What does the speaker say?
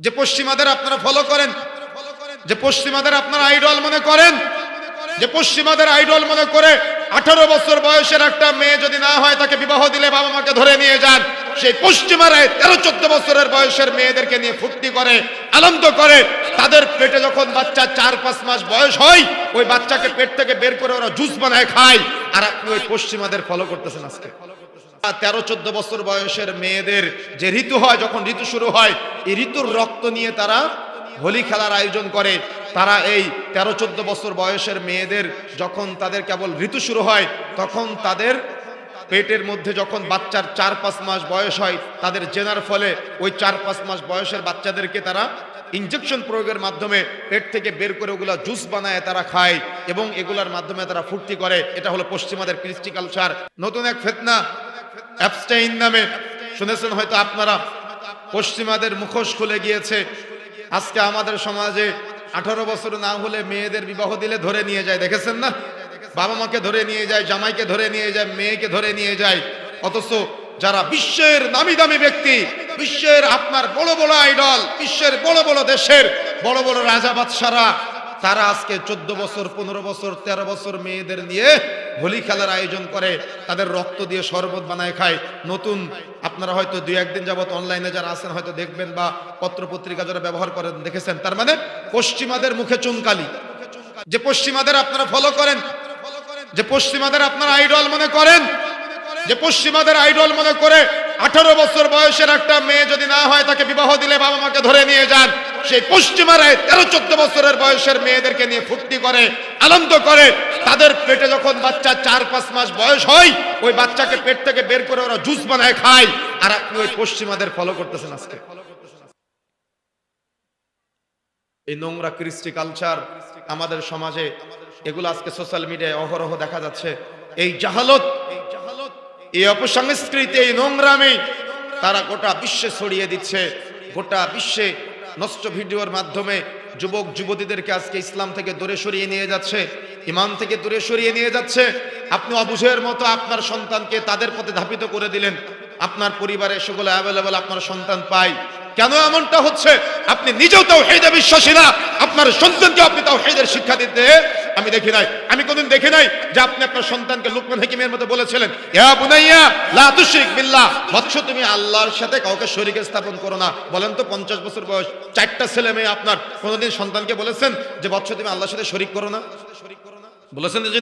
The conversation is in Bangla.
যে পশ্চিমাদের আপনারা ফলো করেন, যে পশ্চিমাদের আপনারা আইডল মনে করেন, যে পশ্চিমাদের আইডল মনে করে 18 বছর বয়সের একটা মেয়ে যদি না হয় তাকে বিবাহ দিলে বাবা মাকে ধরে নিয়ে যান, সেই পশ্চিমারা 13-14 বছরের বয়সের মেয়েদেরকে নিয়ে ফুর্তি করে, আনন্দ করে। তাদের পেটে যখন বাচ্চা 4-5 মাস বয়স হয়, ওই বাচ্চাকে পেট থেকে বের করে ওরা জুস বানায় খায়। আর আপনি ওই পশ্চিমাদের ফলো করতেছেন। আজকে 13-14 বছর বয়সের মেয়েদের যে ঋতু হয়, যখন ঋতু শুরু হয়, এই ঋতুর রক্ত নিয়ে তারা হোলি খেলার আয়োজন করে। তারা এই 13-14 বছর বয়সের মেয়েদের যখন তাদের কেবল ঋতু শুরু হয়, তখন তাদের পেটের মধ্যে যখন বাচ্চার 4-5 মাস বয়স হয়, তাদের জেনার ফলে ওই 4-5 মাস বয়সের বাচ্চাদেরকে তারা ইনজেকশন প্রয়োগের মাধ্যমে পেট থেকে বের করে ওগুলা জুস বানায় তারা খায় এবং এগুলার মাধ্যমে তারা ফুর্তি করে। এটা হলো পশ্চিমাদের কৃষ্টি কালচার। নতুন এক ফিতনা অ্যাবস্টেইন নামে শুনেছেন হয়তো আপনারা। পশ্চিমাদের মুখোশ খুলে গিয়েছে। আজকে আমাদের সমাজে 18 বছর না হলে মেয়েদের বিবাহ দিলে ধরে নিয়ে যায়, দেখেছেন না? বাবা মাকে ধরে নিয়ে যায়, জামাইকে ধরে নিয়ে যায়, মেয়েকে ধরে নিয়ে যায়। অথচ যারা বিশ্বের নামি দামি ব্যক্তি, বিশ্বের আপনার বড় বড় আইডল, বিশ্বের বড় বড় দেশের বড় বড় রাজা বাদশারা, তারা আজকে 14 বছর, 15 বছর, 13 বছর মেয়েদের নিয়ে হোলি খেলার আয়োজন করে, তাদের রক্ত দিয়ে শরবত বানায় খায়। নতুন আপনারা হয়তো 2-1 দিন যাবত অনলাইনে যারা আছেন হয়তো দেখবেন, বা পত্র পত্রিকা যারা ব্যবহার করেন দেখেছেন। তার মানে পশ্চিমাদের মুখে চুনকালি। যে পশ্চিমাদের আপনারা ফলো করেন, যে পশ্চিমাদের আপনারা আইডল মনে করেন, যে পশ্চিমাদের আইডল মনে করে 18 বছর বয়সের একটা মেয়ে যদি না হয় তাকে বিবাহ দিলে বাবা মাকে ধরে নিয়ে যান, সেই পশ্চিমারা 13-14 বছরের বয়সের মেয়েদেরকে নিয়ে ফুর্তি করে, আনন্দ করে। তাদের পেটে যখন বাচ্চা 4-5 মাস বয়স হয়, ওই বাচ্চাকে পেট থেকে বের করে ওরা জুস বানায় খায়। আর আপনি ওই পশ্চিমাদের ফলো করতেছেন। আজকে এই নোংরা কৃষ্টি কালচার আমাদের সমাজে, এগুলো আজকে সোশ্যাল মিডিয়ায় অহরহ দেখা যাচ্ছে। এই জাহালত, এই অপসংস্কৃতি, এই নোংরামি তারা গোটা বিশ্বে ছড়িয়ে দিচ্ছে। গোটা বিশ্বে নষ্ট ভিডিওর মাধ্যমে যুবক যুবতীদেরকে আজকে ইসলাম থেকে দূরে সরিয়ে নিয়ে যাচ্ছে, ইমান থেকে দূরে সরিয়ে নিয়ে যাচ্ছে। আপনি অবুঝের মতো আপনার সন্তানকে তাদের পথে ধাপিত করে দিলেন। আপনার পরিবারে সেগুলো অ্যাভেলেবল আপনার সন্তান পায়। কেন এমনটা হচ্ছে? আপনি নিজেও তাওহীদে বিশ্বাসী না, আপনার সন্তানকে আপনি তাওহীদের শিক্ষা দিতে আমি দেখি নাই। আমি কোনদিন দেখি নাই যে আপনি আপনার সন্তানকে লুকমান হাকিমের মতো বলেছিলেন, ইয়া বুনাইয়া লা তুশরিক বিল্লাহ, বৎস তুমি আল্লাহর সাথে কাউকে শরীক স্থাপন করো না। বলেন তো 50 বছর বয়স, 4টা ছেলে মেয়ে, আপনার কোনদিন সন্তানকে বলেছেন যে বৎস তুমি আল্লাহর সাথে শরীক করো না? বলেছেন যে